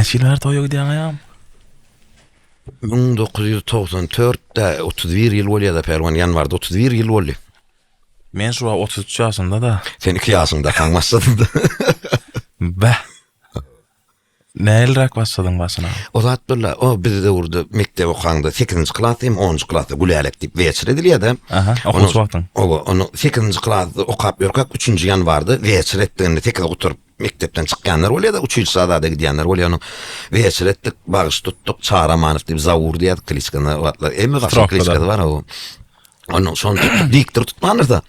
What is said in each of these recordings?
Näçilmer toýa gidýän aýam? 1994'de 31 yıl bolýar-da Perwan ýanwarda 31 yıl boldy. Men şu 33 ýaşynda da. Sen 2 ýaşynda kaňmasdyn. Bäh. Näilrak başladyň başyna? O zat billa, o bizde urdu mektep okanda 8-nji klasym 10-njy klasda gulälek dip weçir edilýärdi. Aha, okuş wagtyň. Onu 8-nji klasda okap ýörkak 3-nji ýanwarda weçir etdiginde tekrar oturup mektepden çykýanlar bolýar-da, 3 ýyl sada gidýänler bolýar. Onu weçir etdik, bagyş tutdyk, Çağramanow dip zawur diýär, kliçkany wagtlar. Emmi gaçak kliçkady bar o. Onu son diktor tutmanır da.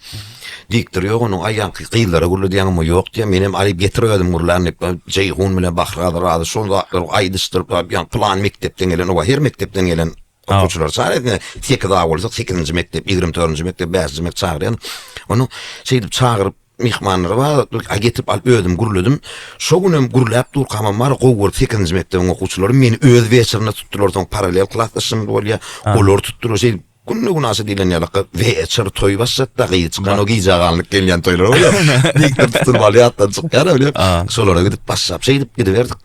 Diktor yok, onun ayağın kıyılara gurlu diýäňim yok diýär. Menem alyp getirýärdim gurlarny, Jeyhun bilen Bahradyr şol aýdystyrıp, ýa plan mektepden gelen, o her mektepden gelen okuwçylar çağırdy. Tekda bolsa 8-nji mektep, 24-nji mektep, 5-nji mektep çağırýan. Onu şeýdip çağıryp mihmanlar var, getirip alıp ödüm, guruladım. Şo günem gurulap dur kamam var, gowur 8-nji mektebin okuwçylary meni öz weçirine tutdular, soň paralel klassdaşym bolýar, olar tutdular, şeýdip günne günası dilen ýalyk weçir toý başlatda gyýçykan o gyýjaganlyk gelýän toýlar bolýar. Diktor tutup alýatdan çykýar bolýar. Şolara gidip başlap şeýdip gidiverdik.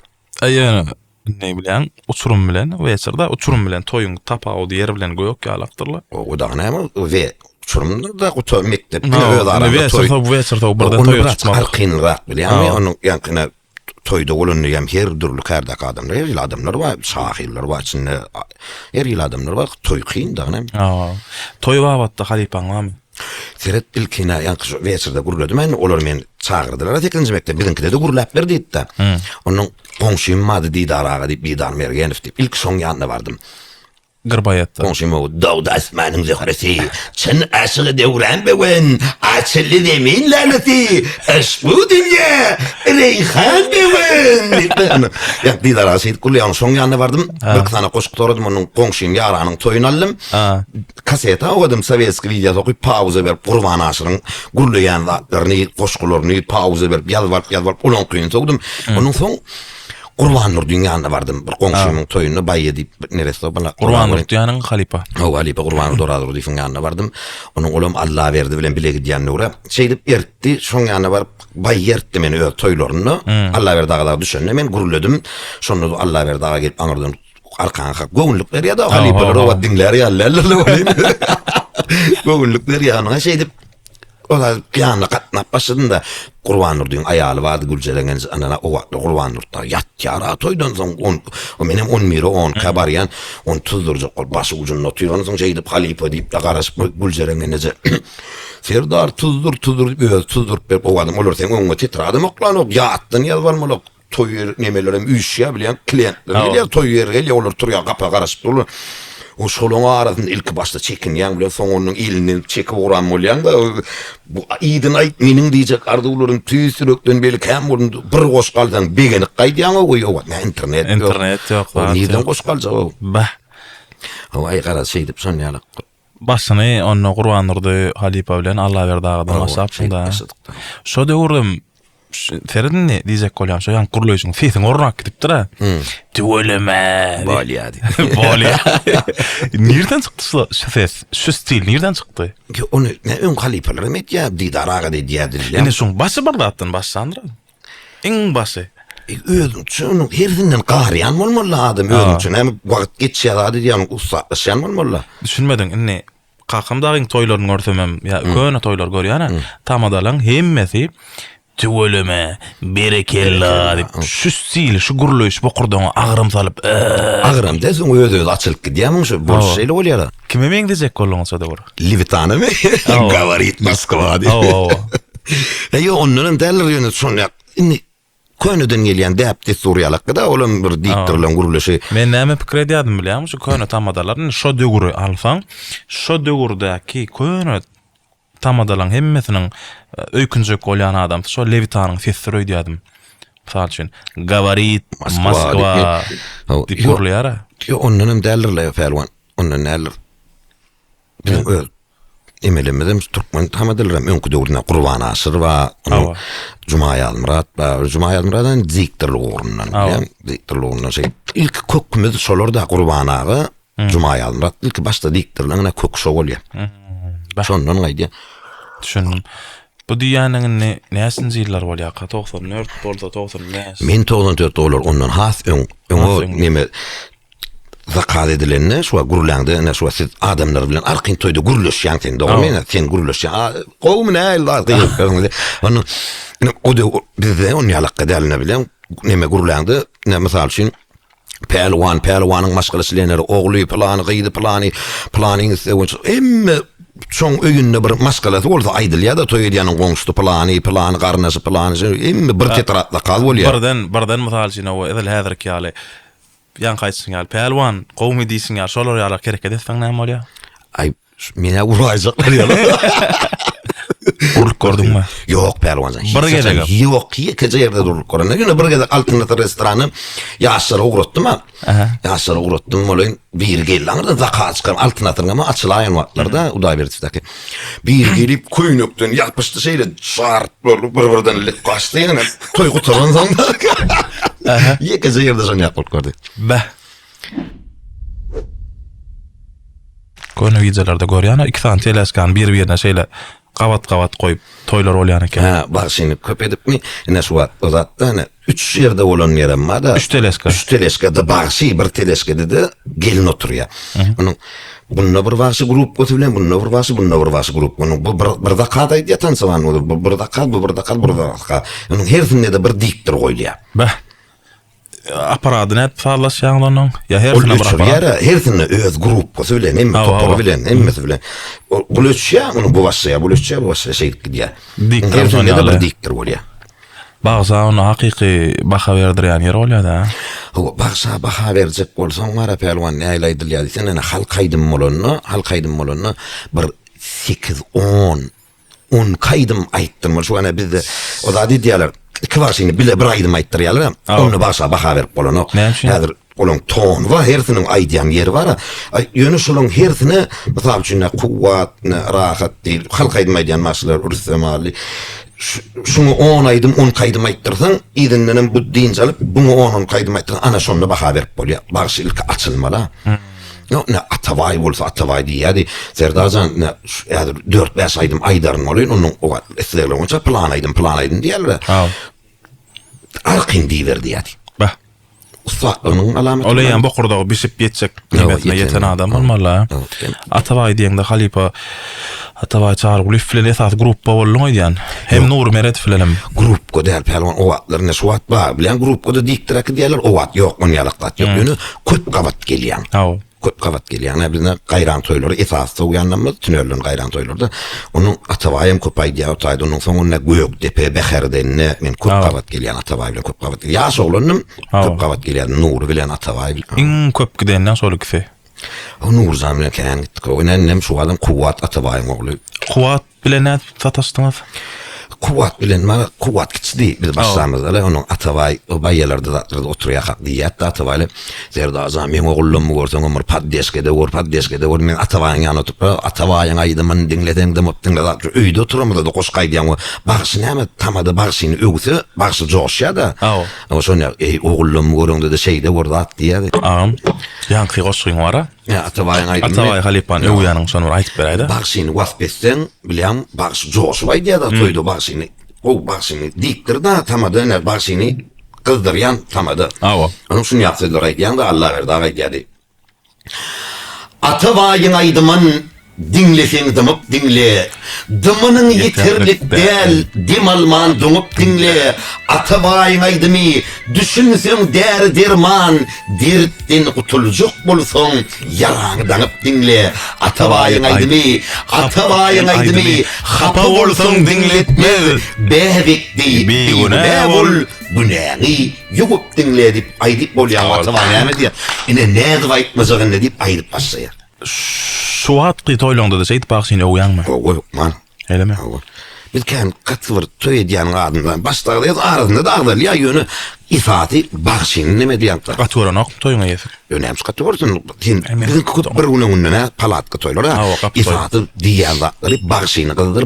Aýany ne bilen uçurum bilen weçirde uçurum bilen toýuň tapagy ýer bilen goýok ýalakdyrlar. O da näme we uçurumda o mektepde öz arada toý. Weçirde birden toý tutmak. Arqynrak bilýärmi? Onu ýa-ni toýda bolanyň her türlü kärdak adamlar, her adamlar var, şahirler var, içinde her adamlar var, toý kyn da näme? Toý wagtda halipaň barmy? Seret bilkina ýa-ni weçirde gurulady. Men olar men çağırdylar. 8-nji mektep bizimkide de gurulap berdi diýdi. Onuň goňşym mady Didaraga diýip Didar Mergenov diýip ilk şoň ýanyna bardym. Gırbayatda. Goňşym o Dawud Asmanyň zehresi. Çyn aşygy döwran bewen, açly demin lanety. Bu dünýä reyhan bewen. Ya Didar aşyt kulýan şoň ýanyna bardym. Bir sana goşuk toradym, onuň goňşym ýaranyň toýuny aldym. Kaseta ogadym, sowetski video okyp pauza berip Gurban aşyryň gurlaýan zatlaryny, goşgularyny pauza berip ýalwaryp ulan kyn sogdum. Onuň soň Gurban Nur dünýäne bardym. Bir goňşymyň toýuny baý edip neresi bala Gurban Nur dünýäniň halipa. O halipa Gurban Nur doradyr diýen ýanyna bardym. Onuň olam Allah berdi bilen bile gidýän nura. Şeýdip ertdi, şoň ýanyna baryp baý ertdi meni öz toýlaryny. Allah berdi dagada düşende men guruladym. Şonu Allah berdi daga gelip aňyrdan arkaňa göwnlük berýärdi. Halipalar o dinler ýallalar. Göwnlük berýärdi. Şeýdip olar ýanyna gatnap başladym da Gurban Nur diýen aýaly bardy Gülçelegen anana o wagtda Gurban Nurda ýatýara toýdan soň o menem 10 miri 10 kabaryan on tuzdurjak başy ucundan oturýan soň şeýdip halipa diýip de garaşyp Gülçelegen nece Serdar tuzdur berip o adam olar sen öňe titradym oklanok ýatdyn ýalbarmalok toýer nemelerem üýşýä bilen klientler bilen toýer gelýär olar turýar gapa garaşyp durlar. O şolun arasında ilk başta çekinýän bilen soň onuň ilini çekip uran bolýan da bu ýydyň aýt meniň diýjek arduwlaryň tüýsürekden beli käm boldy bir goşgaldan begenik gaýdýan o internet ýok. Ýydyň goşgalja o. Bah. O ay gara şeýdip sonýalyk. Başyny onu Gurban Nurdy halipa bilen Allah berdi dagadan başlapda. Şo döwrüm Feridin ne diyecek kolyan şu yan kuruluşun fitin ornak gidipdir ha. Tüveleme. Bolýady. Bolýady. Nereden çıktı şu ses? Şu stil nereden çıktı? Onu ne ön halipalar emekya Didaraga diýerdiler. Ene şoň başy barda atdan başlandyr. Iň başy. Özüm şunu herdinden gahryan bolmaly adam özüm üçin hem wagt geçýär diýen ustaşyan bolmaly. Düşünmedin enne kakamdagyň toýlaryny görsemem ya köne toýlar görýän tamadalan hemmesi tüveleme, berekella dip şu stil, şu guruluş bu kurdan ağrım salıp ağrım desin öz açılıp gidýärmi şu bu şeýle bolýar. Kime meň diyecek kolluňsa da bor. Livitana mı? Gavarit Moskva diýip. Yo onların derler ýöne şonýak. Inni könüden gelýän däpdi Suriýalyk da olam bir diktorlan guruluşy. Men näme pikir edýärdim bilýärmi? Şu köne tamadalaryň şo döwüri alsaň, şo döwürdäki köne tamadalan hemmesiniň öýkünjek bolýan adam şo Levitanyň sesleri öýdýärdim. Misal üçin Gavarit Moskva diýip gurulýar. Yo ondan derler Perwan. Ondan derler. Emelemizim Türkmen tamadalaryň öňkü döwrüne Gurban aşyr we Jumaý Almurat we Jumaý Almuratdan diktorlyk orundan. Diktorlyk orundan ilk kökümüz şolarda Gurban ağa, Jumaý Almurat ilk başda diktorlygyna kök şo bolýar. Şondan gaýdy. Düşündüm. Bu dünýäniň näsin zillar bolýar? 94 bolsa 95. Men 94 dolar ondan has öňe nime zakat edilenine şu gurulanda ne şu siz adamlar bilen arqyn toyda guruluşýan sen dogmy sen guruluşýan gowum näler diýip onu o da bizde onu ýalak edeline bilen nime gurulanda ne mysal üçin Pelwanyň maşgalaçylaryny ogly plany gyýdy planyň emme çoň öýünde bir maşgalasy bolsa aýdylýar da toý edýäniň goňşy plany garnasy emme bir tetratla gal bolýar. Birden mysal üçin o edil häzirki ýaly yan kaçsın ýaly pelwan gowmy diýsin ýa şolar ýaly kerek edesň näme bolýar? Ay mene urayjaklar ýaly. Urup gördüňmi? Ýok pelwan. Bir gece ýok ýeke ýerde urup gördüm. Ýöne bir gece altynda restorany ýaşary ugrutdym. Ýaşary ugrutdym bolan bir gelýär zakat çykar altynatyrma açylaýan wagtlarda uday berdi. Bir gelip köýnükden ýapyşdy şeýle şart bir-birden lik gaçdy ýene toý gutaran zanda. Ýeke ýerde şonu ýalyp gördü. Bäh. Köne videolarda görýän 2 tane teleskan bir-birine şeýle qavat koyup toylar bolýan eken. Ha, başyny köp edipmi? Ene şu o zatda ene 3 ýerde bolan ýerim var da. 3 teleska. 3 teleska da başy bir teleska dedi gelin oturýar. Onuň bununla bir başy grup götürilen, bununla bir başy grup. Onuň bu bir dakika ýatan saman, bu bir dakika. Onuň hersinde de bir diktir goýulýar. Bäh. Aparaty näp farlaşýan onuň? Ya hersine bir aparat. Hersine öz grup götürilen, emme topar bilen, emmesi bilen. Buluşýar, onuň bu başy şeýdik diýär. Hersinde de bir diktir bolýar. Bagza onu hakyky baha berdirýän ýer bolýar da. O bagza baha berjek bolsaň mara pelwan näýleýdir sen ene halkaydym bolany bir 8-10 kaydym aýtdym. Şu ana bizde o da diýerler kvaşyny bile bir aýdym aýtdyrýarlar. Onu baha berip bolan. Häzir olan ton var, hersinin aýdýan ýeri var. Ýöne şolaň hersine mysal üçin kuwwat, rahat diýil. Halkaydym aýdýan maşlar urusamaly. Şunu 10 kaydym aýtdyrsaň, izinden bu diň alyp, bunu 10 kaydym aýtdyrsaň, ana şonu baha berip bolýar. Bagşy ilk açylmala. No, ne atavay bolsa atavay diýýärdi. Serdarzan 4-5 aýdym aýdaryn bolýar, onuň o eslerle onça plan aýdym diýerler. Arqyn diýerdi ýaty. Bäh. Usta-onuň alamaty. Olaýan bokurdagy bisip ýetsek nimetine ýeten adam bolmaly. Atavay diýende halipa atavay çağırıp liflen esas gruppa bolýan diýen. Hem Nur Meret bilenem. Grup godal pelwan o wagtlaryna şu wagt bar bilen grup goda diktirek diýerler o wagt ýok, onu ýalaqat ýok. Ýöne köp gabat gelýän. Köp gabat gelýän. Bizde gaýran toýlary esas soňanlamy tünellän gaýran toýlarda. Onuň atawaýym köp aýdýar, onuň soňuna göýük depe beherdenne men köp gabat gelýän atawaý bilen köp gabat. Ýaş oglanym köp gabat gelýän Nur bilen atawaý. Iň köp gidenden şol kife. O Nur zamyna kän gitdik. Onem şu adam kuwat atawaýyň ogly. Kuwat bilen taşdyňyz? Kuwat bilen mana kuwat gitdi biz başlamyzda onuň atawaý o baýýalarda da oturýar hak diýýär atawaý Zerdazam men oglum görseň ömür paddeskede men atawaýyň ýanyna oturup atawaýyň aýdymyn diňleden demopdyňlar öýde oturamyda da goşgaý diýen bagşy näme tamada bagşyny öwse bagşy joşýar da o şonu oglum görüňde de şeýde gorda diýýär ýanky goşgyň wara atawaýyň aýdym atawaý halipan öwýanyň şonu aýtyp berýär bagşyny wasbetsen bilýän bagşy joşup aýdýar da toýda bagşyny o bagşyny diktir da tamada ne bagşyny kızdıryan tamada. Onu şunu yapsadılar aýdýan da Allah berdi aýdýady. Atawaýyň aýdymyn dinleseň dinle. Dymynyň ýeterlik däl, dimalman doňup dinle. Atawaýyň aýdymy düşünseň däri derman, dertden gutulujak bolsaň ýaraňy danyp dinle. Atawaýyň aýdymy hapa bolsaň dinletmez. Behbekdi, beýgune bol, günäni ýugup dinle dip aýdyp bolýan atawaýy näme diýär. Ine näde aýtmasagyny dip aýdyp başlaýar. Şu hatqy toýlanda da şeýit bagşyny öwýänmi? Man. Eleme. Biz kan katwyr toý diýen adamlar başlaýar arasynda dagdal ýa ýöne ifaty bagşyny näme diýen? Katwyran ok toýuna ýetir. Önemli katwyrsyň. Bizim köp bir günüňne palatka toýlar. Ifaty diýen bagşyny gyldyr.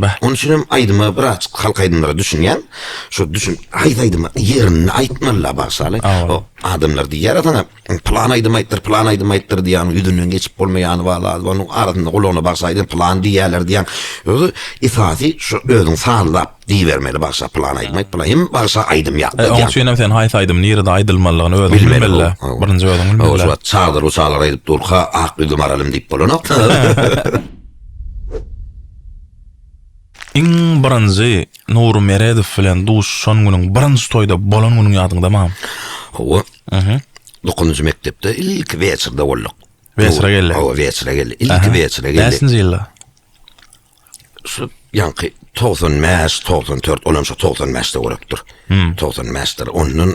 Bah. Onun için aydıma biraz halk aydımlara düşünyen, şu düşün aydıma yerini aytmalar başlalı. O adamlar diye yaratana plan aydımaytır diyen yüzünden geçip olmayan vallahi onun arasında kolona başlaydı plan diyeler diyen. Özü ifade şu özün sağlap diye vermeli başla plan aydımayt plan hem başla aydım yaptı. Onun için mesela haytaydım nirde aydılmalığını özüm bilmeli. Birinci özüm bilmeli. O şu çağdır aydıp durqa aqlı maralım deyip bolana. İň birinji Nuru Meredov bilen duşan günüň birinji toýda bolan günüň ýadyňdamy? O. 9-njy mektepde ilk weçirde bolduk. Weçire geldi. O weçire geldi. İlk weçire geldi. Näsinji ýylda? Şu ýanky 94 olanşa 95'de görüpdir. 95'der onun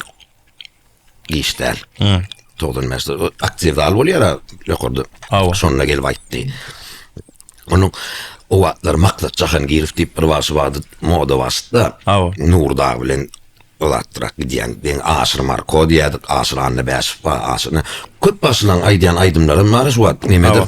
işler. 95'de aktiv dal bolýar ýokurdy. Şonuna gelip aýtdy. Onun o wagtlar maksat jahan girip diýip bir başy bardy moda bastda. Nurda bilen olatrak diýen ben Aşyr Marko diýdik, Aşyr anna bäş Aşyryny köp başylan aýdýan aýdymlarym bar şu wagt nemedir?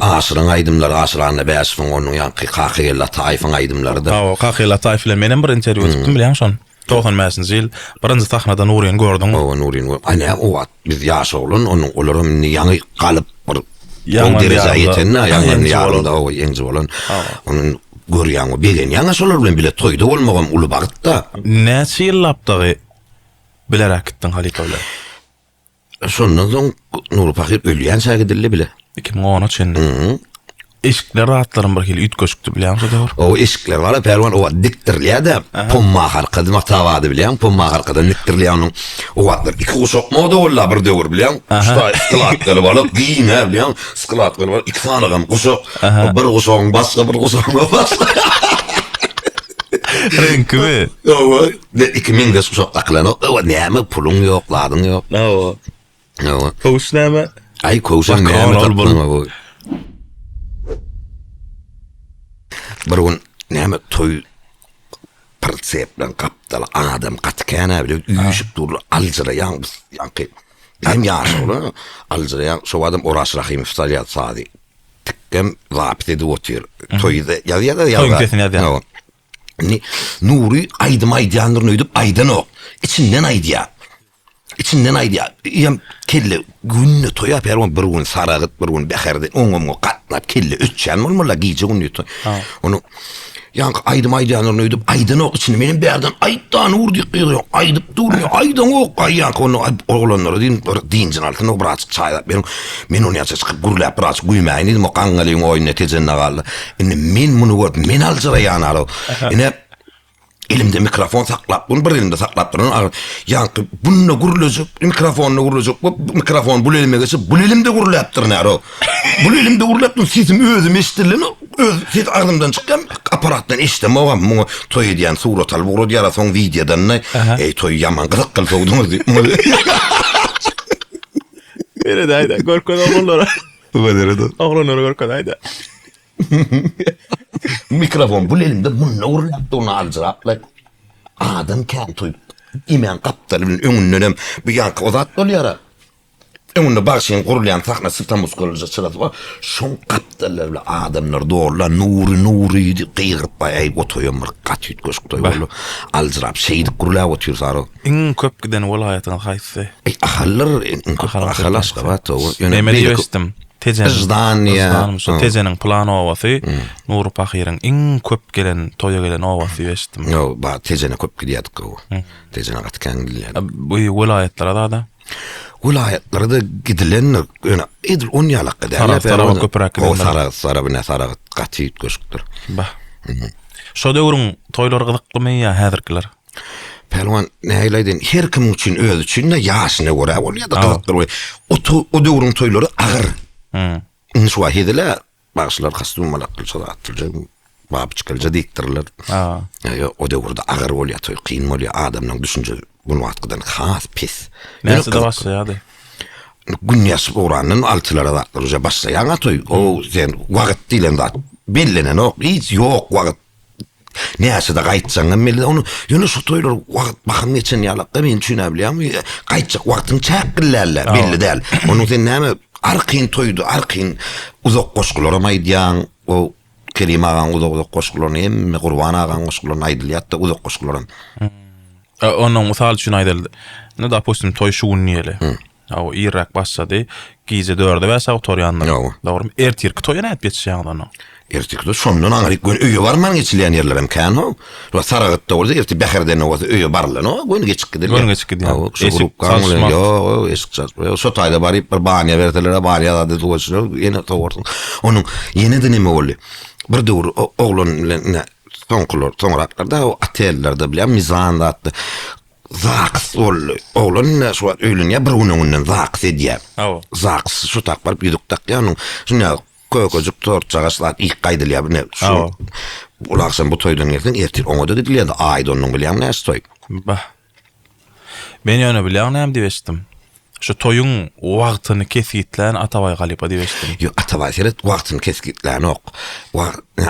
Aşyryň aýdymlary, Aşyr anna bäş onuň ýanky Kakhyla taýfyň aýdymlary da. Kakhyla taýfy bilen menen bir interwýu etdim bilýän şon. 95-nji ýyl birinji sahnada Nuryň gördüm. Nuryň. Ana o wagt biz ýaş bolan onuň olaryny ýaňy galyp bir Ýa-ni derejäýetinde ýa-ni ýarynda o ýeňji bolan. Onun görýän o begen ýaňa şolar bilen bile toýda bolmagam uly bagtda. Näçe ýyllapdygy bilerek gitdiň Halitoýla? Şondan soň Nur Pakir ölýän şagirdirli bile. 2013-nji. Eşikler rahatlarım bir hili ütköşüktü bilýän şo. O eşikler wala perwan o diktirliýär-de pomma harkady maktawady bilýän, pomma harkady diktirliýän o wagtlar iki guşak moda bolla bir döwür bilýän. Şusta sklatlar bola giýne bilýän, sklatlar bola iki tanagam guşak, bir guşagyň başga bir guşagyň başga. Renkmi? O 2000 guşak aklany, o näme pulun ýok, ladyň ýok. O. Koş näme? Ay koşan näme? Barun näme toy perseplen kaptal adam katkana bile üýüşip durur alzyra ýanky hem ýaşaly alzyra şo adam Oraz Rahim iftaliyat sady tikkem zapit edip otur toyda ýa ni Nuri aýdym aýdýanlaryny öýdüp aýdan ok içinden aýdýa ýam kelle günni toýa perwan bir gün saragyt bir gün beherde oňumga gatnap kelle ötçän bolmaly giýje günni toy. Onu ýanky aýdym öýdüp aýdan ok içinde meniň berden aýtdan urdy gyýry aýdyp durýar aýdan ok aýak onu oglanlary diňjin altyna biraz çaýlap men onu ýaçyp gurlap biraz güýmäni mokangalyň oýuny tejenle galdy. Indi men muny görüp men aljaýan alo. Ine elimde mikrofon saklap, bunu bir elimde saklap duran. Yankı bununla gurulacak, mikrofonla gurulacak, bu mikrofon bu elime geçip, bu elimde gurulap duran aro. Bu elimde gurulap duran, sesim özüm eşittirlen, ses ardımdan çıkan aparattan eşittim, oğam, toy ediyen suratal, bu rodiyara son videodan, toy yaman kızık kıl soğudunuz diye. Bere de ayda, korkun oğullara. Oğullara korkun ayda. Mikrofon bu elimde bununla gurulap duran alcırapla. Adam kan toy imen kaptalın önünden bir yankı odat oluyor. Önünde başın kurulayan sahne sırtamız kurulacak sırası var. Şon kaptallarla adamlar doğrular nuri qiyğırıp bayay otoyum kat yutkoşuk toy bolu. Alcırap şeydik kurulaya otuyor sarı. İn köp giden olayatın haysi. Ahallar in köp ahalas kabat o. Emeli yestim. Zdania. Tezenin plany owasy Nuru Pakir'in iň köp gelen toýa gelen owasy ýeşdim. Yo, ba tezene köp gidýärdik o. Tezene gatkan gidýär. Bu welaýatlarda da. Welaýatlarda gidilen ýöne edil on ýalak edýär. O sara gaty göşükdir. Bah. Şo döwrüň toýlary gyzyklymy ýa häzirkiler? Pelwan näýleýdin her kim üçin özü üçin ýaşyna görä bolýar da gyzykdyr. O döwrüň toýlary agyr. Şu ahidler başlar kastım malakılsa atılacak babçıkılca diktirler. O devrde agar oluyor toy kıyın oluyor adamın düşünce bunu atkadan khas pis. Neyse de başlayadı. Günyas oranın altılara da atılacak başlayan toy o sen vakit dilen da bellenen o hiç yok vakit. Neyse de gaytsan emeli onu yönü şu toylar vakit bakım geçen yalak da ben düşünebiliyorum. Gaytsak vaktin çakillerle belli değil. Onun sen neyme Arkyn toydu, arkyn uzak goşgulara maýdýan, o Kerim agan uzak goşgularını emme Gurban agan goşgularını aýdylýar da uzak goşgularım. Onun misal üçin aýdyldy. Ne da postum toy şugun niýeli. O Irak başladı. Gize 4'e we Sautoriyanlar. Dogry. Ertirki toýa näp geçýär onu. Ertikde şondan aňaryk gün öýe barman geçilen yerlerim kan ho. Wa Saragatda bolsa erti Behirden o öýe barlan o. Gün geçip gidiler. Gün geçip gidiler. Eşik kanlı yo eşik çaz. Şo taýda baryp bir banya berdiler, banya da doşur, ýene togursun. Onun ýene de nime boldy? Bir dur oğlan bilen soňraklarda o atellerde bilen mizan da atdy. Zaks oğlan şu öýlenýär bir gününden zaks edýär. Zaks şu tak barıp ýüdük tak ýanyň şuna kököjük torçagaslar ilk gaýdylýar ne şu ularsan bu toýdan ýerden ertir oňa da edilýär da aýdonyň bilýän näçe toy. Bah. Men ýöne bilýän näme diýeşdim. Şu toyun wagtyny kesgitlen Atabay Galipa diýeşdim. Yo Atabay seret wagtyny kesgitlen ok.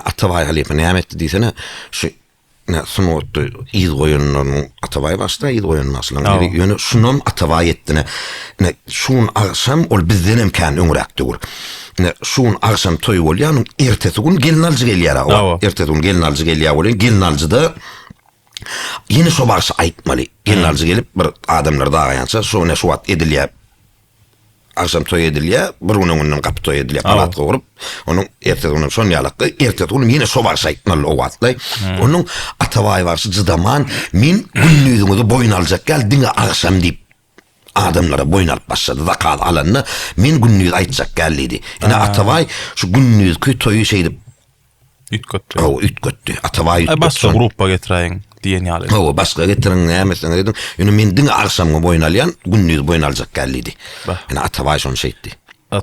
Atabay Galipa näme etdi diýsene şu sunutdu iz goýunynyň Atabay başda iz goýunyň aslında ýöne şunun Atabay etdine ne şun akşam ol bizden imkan öňrekdir. Ne şun akşam toy bolýan ertesi gün gelin alıcı gelýär. Ertesi gün gelin alıcı gelýär bolan gelin alıcıda ýene şo başy aýtmaly. Gelin alıcı gelip bir adamlar dagaýança şo ne şuwat edilýär. Akşam toy edilýär, bir gününden gapy toy edilýär, palat gorup, onun ertesi günü şon ýalakdy, ertesi günü ýene şo başy aýtmaly o wagtda. Onun Atabay barşy jydaman, men günlüğüňizi boyun aljak gel diňe akşam diýip adamlara boyun alıp başladı. Zakat alanına men günlüğü aýtjak geldi. Yani Atabay şu günlüğü toyu şeydi. Ütköttü. O ütköttü. Atabay ütköttü. Başka gruppa getiräň diýen ýaly. O başka getirin nämesin dedim. Yani men diňe akşamga boyun alýan, günlüğü boyun aljak geldi. Yani Atabay şonu şeydi.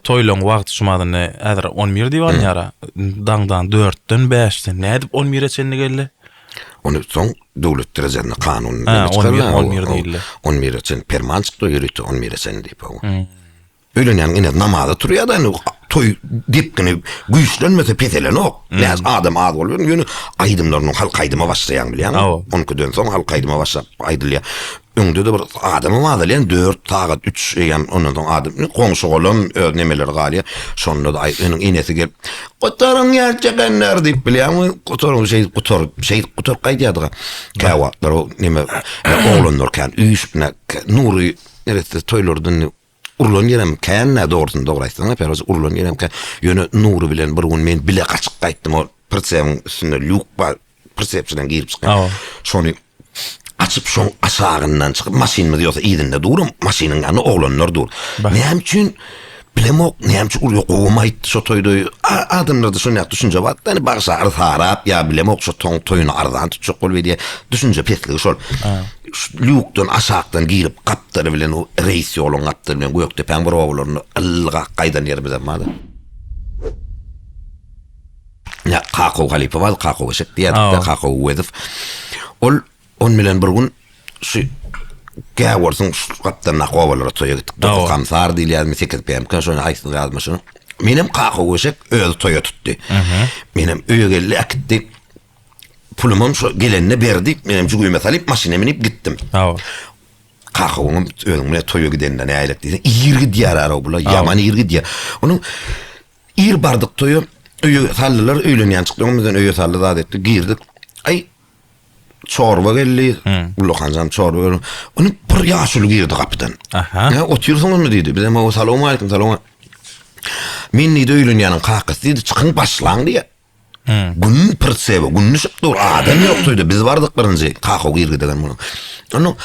Toylaň wagty şumadyny äzer 11 diýan ýara. Daňdan 4-den 5-den nädip 11 çenli geldi? Onu son dowlet derejende kanun 11 diýildi. 11 çen permanent çıktı ýürütdi 11 çen diýip o. Öýlenýän ine namazda turýar da toy dipgine güýçlenmese petelen ok. Näz adam az bolýar, ýöne aýdymlaryň halk aýdyma başlaýan bilýän. Onkudan soň halk aýdyma başlap aýdylýar. Öňde de bir adamy mazalyan 4 tagat 3 ýan ondan adam goňşy golum nemeler galýar. Şonda da aýdynyň inesi gelip "Gotaryň ýerçegenler" diýip bilýän, gotaryň gutar gaýdýardyga. Käwatlar o neme oğlanlar kan üýüşne Nuri nerede toylardan urlan yerem kenne doğrusunda doğraysana peroz urlan yerem kan ýöne Nuri bilen bir gün men bile gaçyp gaýtdym o persepsiýanyň üstünde luk bar persepsiýadan girip çykan. Şonu açıp şoň aşagyndan çykyp maşin mi diýorsa ýerinde durum maşiniň ýanyna oğlanlar dur. Näme üçin bilemok näme üçin ur ýokmaýdy şo toýda adamlarda şonu ýa düşünje bat da barşa arharap ýa bilemok şo toýuny ardan tutjak bol diýe düşünje petligi şol. Lukdan aşakdan girip kaptary bilen o reis ýoluň kaptary bilen Göktepeň bir owlaryny ylga gaýdan ýer bizemadi. Ya Kakaw Galipa wal Kakaw şekdiýat Kakaw wedif. On bilen bir gün şu gäwersiň kaptan naqowalara toýa gitdik. Kamsar diýilýär, 8 PM şonu aýsyn ýazmaşyny. Menim Kakaw şek öýde toýa tutdy. Menim öýe geldi. Pulumum şu gelenine berdi. Menem juguyma salyp maşina minip gittim. Kakawym öňüme toýa gidenden näýlek diýse, ýergi diýar ara bula, ýaman ýergi diýar. Onuň ýer bardyk toýa öýe sallylar öýlenýän çykdygymyzdan öýe sally zat etdi, girdik. Ay çorba geldi. Ulokanjam çorba. Onu bir ýaşuly girdi kapydan. Ya otursaňyzmy diýdi. Bizem o salam alaykum salam. Men niýde öýlenýäniň kakasy diýdi, çykyň başlaň diýe. Gün persebe, günni şıptır, adam yoktu. Biz vardık birinci, Kakaw girdi degen bunu. Onu,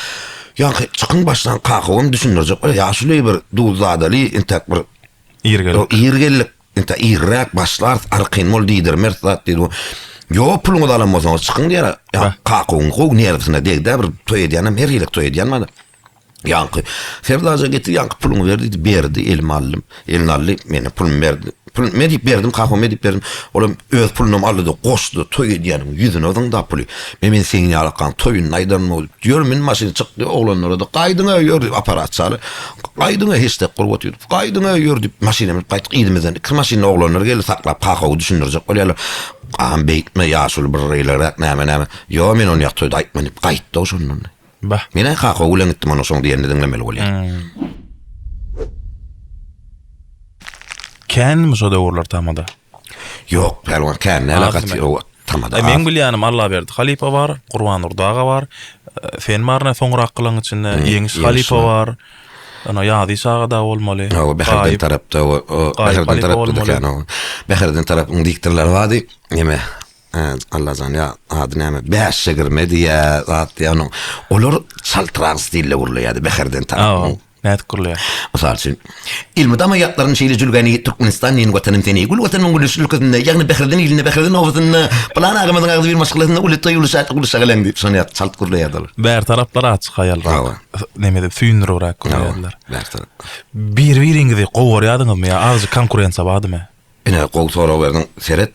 yani çıkın baştan Kakaw'ım düşünürecek, yaşlı bir duzadalı, intak bir İrgellik, intak irrak başlar, arkın mol diýdir, mersat diýdi. Yo pulunu da alamazsınız, çıkın diýer. Kakaw'ın kow nervesine degde bir toy edýänem, her ýylyk toy edýänmadi. Yankı, Ferdaja getir, yankı pulumu verdi, berdi, elime aldım. Elini aldı, meni pulumu verdi. Medip berdim, Kakaw medip berdim. Olam öz pulunum aldı, goşdu, toy edýänim, ýüzüne odan da puli. Men seňi ýalakan toyun naýdan mı? Diyor, men maşyna çykdy, oğlanlara da gaýdyňa ýör, aparat çaly. Gaýdyňa hiç de gurbat ýurdy. Gaýdyňa ýör diýip maşynamy gaýdyk ýedimizden. İki maşyna oğlanlar geldi, saklap Kakaw düşünürjek bolýarlar. Am beýtme ýaşul bir reýlerak näme. Yo, men onu ýaktoyda aýtmany, gaýtdy o şondan. Bah. Mene Kakaw ulan etdim onu şoň diýende dinlemeli bolýar. Kän mi şo döwürler tamada? Yok perwan kenne alaqat o tamada. Men bilýanym Allah berdi. Halipa bar, Qurban Urdaga bar. Fen barna soňrak kılan içinde Ýeňiş Halipa bar. Ana ýady sagada bolmaly. O Behirden tarapda o Behirden tarapda kan o. Behirden tarapyň diktirler wadi. Neme Allah zan ya adı näme? Beşe girmedi ya zat ya onu. Olar çaltrak stille gurulýardy Behirden tarapy. Näet gurulýar. Mysal üçin ilmi damayatlaryň şeýle jülgeni Türkmenistan ýene watanym teni gul watanyň gülüşlükinde ýagny Behirden iline Behirden owuzyny plan agamadan agdy bir maşgalatyna ulyta ýulyşat guluşagalan diýip şonu çalt gurulýardylar. Bär taraplara açyk haýal. Nemede süýnüräk gurulýardylar. Bär tarap. Bir-biriňizi gowurýadyňyzmy ýa azy konkurensiýa badymy? Ene gol sora berdiň seret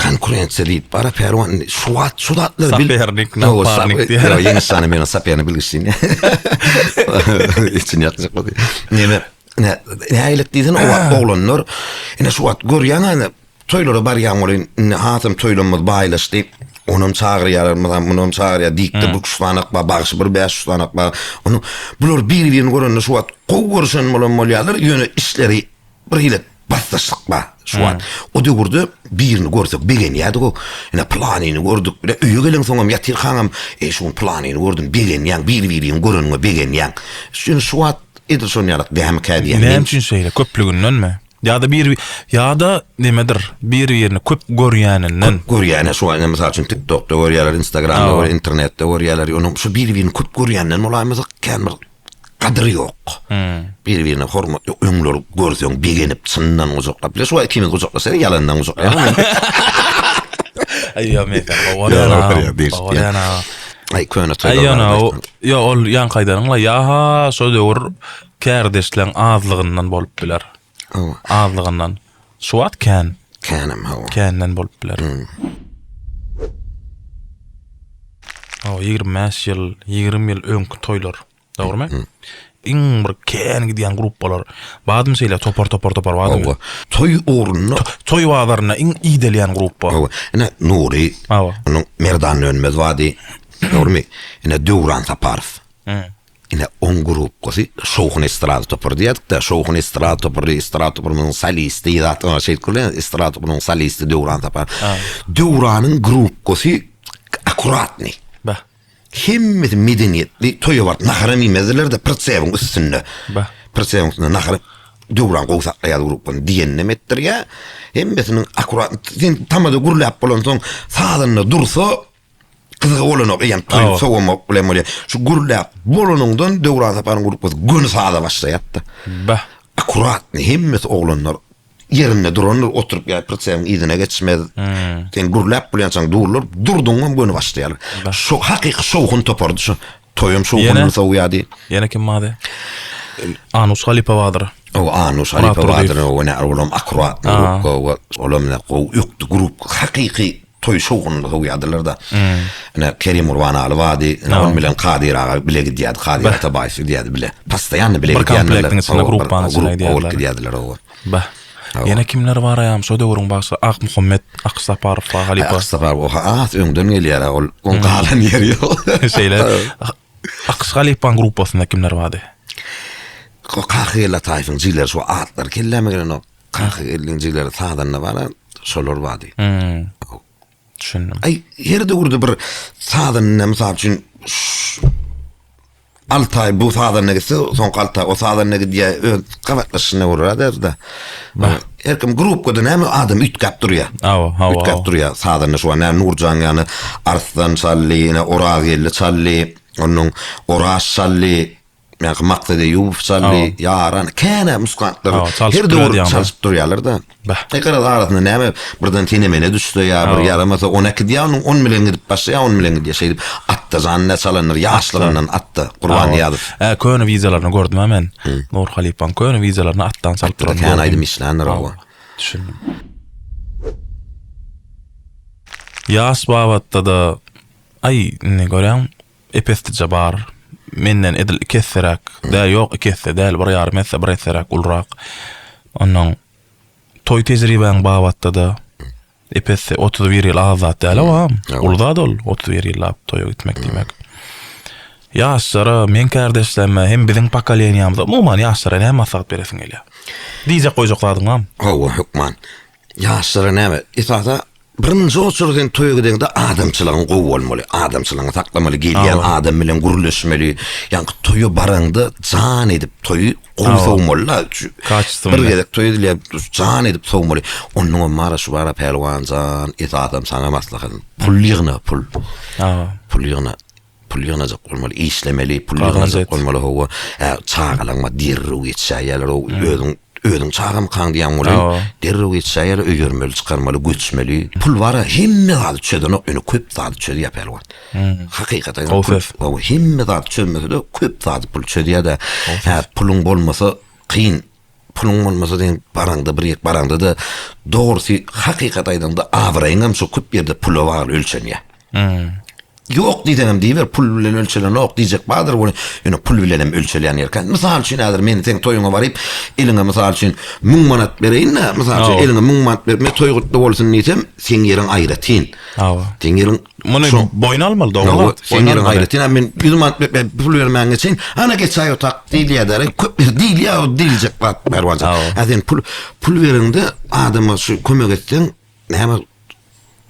konkurensiýa diýip bara perwan sudatlar Sapernik, naparnik diýär. Ýa ýene sany meni saperni bilgisin. Için ýatjak boldy. Ne aýlyk diýsen oglanlar ene suat görýän toýlary bar ýaňoly hatym toýlanmaz baýlaşdy. Onun çağırýarlar, munun çağırýar dikde bu kuşlanak ba bagşy bir beş kuşlanak ba. Onu bular bir-birini görende suat gowurşan bolan bolýarlar, ýöne işleri bir hile baslaşyk ba. Suat o döwürde birini görsek begen ýady go. Ene planyny gördük. Öýe gelen soňam ýatyr hanam şu planyny gördüm begen ýan bir-birini görünme begen ýan. Şunu suat Ederson ýarak däme kädiýär. Näme üçin şeýle köplügünden ya da bir ya da nemedir bir ýerini köp görýäninden görýäne şu ýa mysal üçin TikTokda görýärler, Instagramda, internetde görýärler. Onu şu bir-birini köp görýänden olaýmaz kämer kadry ýok. Bir-birine hormat öňler görseň begenip çyndan uzaklap. Şu ikimiz uzaklasa ýalandan uzaklap. Aýa meýe gowurýana. Ay köne toýlar. Ýa ol ýan gaýdanyňla ýa şo döwür kärdeşleň azlygyndan bolup biler. Azlygyndan. Suat Känem hawa. Känden bolup biler. 20 ýyl, 20 ýyl öňkü toýlar. Dogrymy? Iň bir kän gidýän gruppalar. Badym şeýle topar bady. Toy orunna, toy wadaryna iň idealýän gruppa. Ene Nuri. Onu Merdan önmez wadi. Dogrymy? Ene Duran Saparf. Ene on grup kosi şoğun estrada topar diýdik da şoğun estrada toparmyň solisti ýa-da şeýle kulen estrada toparmyň solisti Duran Sapar. Duranyň grup kosi akuratny. Himmet medeniyetli toyu var. Naharami mezelerde pertsevun üstünde. Pertsevun üstünde nahar Duran gowsaklaýar grupyny diýennem etdirýär. Hemmetiniň akurat tamada gurulap bolan soň sadyny dursa kızığı olunok ýa toy sowmak bilen bolýar. Şu gurulap bolanyňdan Duran Saparyň grupy gün sada başlaýatdy. Akurat hemmet oglanlar yerinde duranlar oturup ya pertsevun ýerine geçmedi. Sen gurulap bolýansaň durulur, durduňam göni başlaýar. Şu hakyky şowhun topardy şu. Toyum şowhun sowýady. Ýene kim mady? Anus Halipa wadyr. O Anus Halipa wadyr o ne olam akurat grup olam ne ýokdy grup hakyky toy şowhun sowýadylar da. Ne Kerim Urban alwady, on bilen Kadir aga bile gidýär, Kadir tabaýy diýär bile. Pastaýan bile gidýär. Grup gidýärler o. Ýene kimler bar ýam şo döwrüň başy Ak Muhammed, Ak Saparov, Halipa. Ak Saparov öňden gelýär ol galan ýeri ýok. Şeýle Ak Halipa grupasynda kimler bardy? Kahyla taýfyň jiler şu atlar kellemegin o kahylyň jiler sadanna bar şolar bardy. Düşündim. Ay ýerde urdu bir sadanna mysal üçin Altay bu sadanna gitse son kalta o sadanna gidiyor kavatlaşına uğrar da. Erkim grup kodun hem adam ütkap durýar. Ütkap durýar sadanna şu an Nurcan yani Arslan Salli, Oragelli Salli, onun Oras Salli, yani Maksade Yusuf Salli, Yaran, kene muskantlar. Her doğru çalışıp durýarlar da. Ekara arasında näme birden tenemene düştü ya bir yaramasa 12 diýär 10 milyon gidip başlaýar 10 milyon gidip şeýdip atda zanna salanır ýaşlaryndan atda Qurban ýadyp. Köne wizalaryny gördüm men. Nur Halipan köne wizalaryny atdan salyp duran. Kene aýdym işlenir o. Düşündim. Ýaş babatda da ay ne görýän epesde bar. Menden edil kesserak, da ýok kesse däl bir ýarym etse bir etserak ulrak. Onuň toy tejribeň babatda da epesse 31 ýyl azat däl ama ulzat ol 31 ýyl toýa gitmek diýmek. Ýaşlara men kardeşlerime hem biziň pokoleniýamyzda umumyň ýaşlara näme maslahat beresiň gelýär? Diýjek goýjakladyňam. Hawa hukman. Yaşları näme? Isata birinji oçurdan toýa gidende adamçylygyň gowy bolmaly, adamçylygyny taklamaly, gelýän adam bilen gurulşmaly. Ýani toýa baranda jan edip toýy gowsawmaly. Kaçtym. Bir gezek toýy dilýär, jan edip sowmaly. Onuň mara şu bara pelwan jan, adam sana maslahat. Pullygyna pul. Pullygyna jak bolmaly, işlemeli, pullygyna jak bolmaly howa. Çağalanma dirru geçýärler o özüň çağım kan diýen boly. Derrew geçýär, öýürmeli, çykarmaly, göçmeli. Pul bara hemme zat çöden, öňe köp zat çödi ýapalwan. Hakykatan o hemme zat çömede köp zat pul çödiýär da. Puluň bolmasa kyn. Puluň bolmasa diýen baranda bir ýek baranda da dogry hakykat aýdanda awraýňam şu köp ýerde pul bar ölçenýär. Yok diýenem diýer pul bilen ölçelen ok diýjek badyr bolu. Ýöne pul bilen hem ölçelen ýerken. Mysal üçin häzir meni teň toýuňa baryp, eliňe mysal üçin 1000 manat bereýin, mysal üçin eliňe 1000 manat berme toýgutda bolsun diýsem, sen ýeriň aýratyn. Sen ýeriň muny boýna almaly dogry. Sen ýeriň aýratyn, men 100 manat pul bermän geçin, ana geçäý otak diýilýär, köp bir diýilýär, diýiljek berwanja. Häzir pul berende adama şu kömek etsen, näme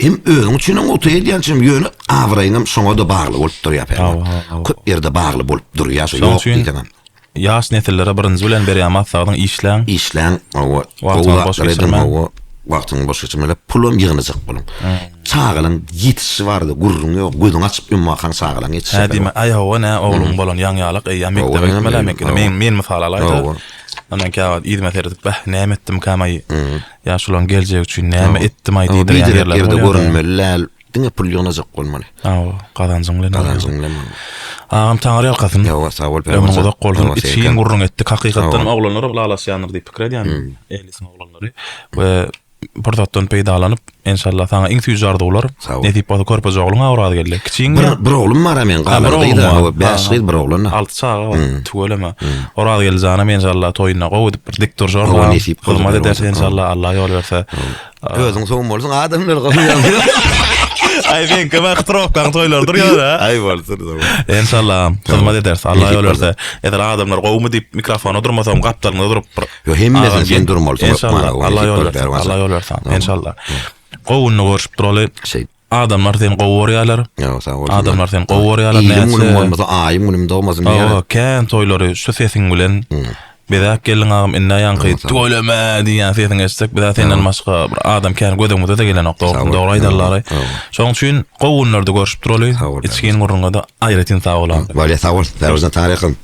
hem özüň üçin otaý diýençim ýöne awraýňam şoňa da bagly bolup durýar. Köp ýerde bagly bolup durýar. Ýok diýenem. Ýaş nesillere birinji bilen berýär sagdyň işläň, wagtyň boş geçirmeli, pulum ýygnajak bolum. Çağalyň ýetişi bardy, gurrun ýok, gözüň açyp ýummakan çağalyň ýetişi. Hädime aýagy ne oglum bolan ýaňyalyk, mekdebe gitmeli, men mysal alaýdy. Ondan kağıt idmet edip näme etdim kamaý. Ya şulan geljek üçin näme etdim aýdy diýerler. Ýerde görünmeli, diňe pul ýygnajak bolmaly. Gadanjyň bilen. Ağam taňary ýalkasyn. Sag bol. Öňe goldan içiň gurrun etdik. Hakykatdan oglanlar lalasýanlar diýip pikir edýän. Ehlisiň oglanlary we portatdan peýdalanyp inşallah taňa iň tüýjardy bolar. Netip bolu körpüz ogluň awrady geldi. Kiçiň bir oglum bar men galardyda, o 5 ýyl bir oglan. 6 çağa tüweleme. Orada geldi zanam inşallah toýuna gowy bir diktor jorla. Hyzmat eder inşallah Allah ýol berse. Özüň soňum bolsun adamlar gaýýar. Ay ben kema xtrofkan toýlardyr ýa-da. Ay bolsun. İnşallah hyzmat ederse Allah ýol berse. Eger adamlar gowmy diýip mikrofona durmasam gapdalyna durup. Yo hemmesin sen durmalysın. İnşallah Allah ýol berse. Allah ýol berse. İnşallah. Gowuny görüşip duraly. Adamlar sen gowurýarlar. Adamlar sen gowurýarlar. Näme bolmasa aýym munym dogmasyn diýär. Kän toýlary şu sesiň bilen bedak gelin ağam inna ýanky toýlama diýen sesiň eşitsek bedak senden başga bir adam kän gödüňizde de gelen okda doğru aýdarlar. Şoň üçin gowunlarda görüşip duraly. Içkin gurrunga da aýratyn sag bolan. Wala sag bol. Täze taryhym.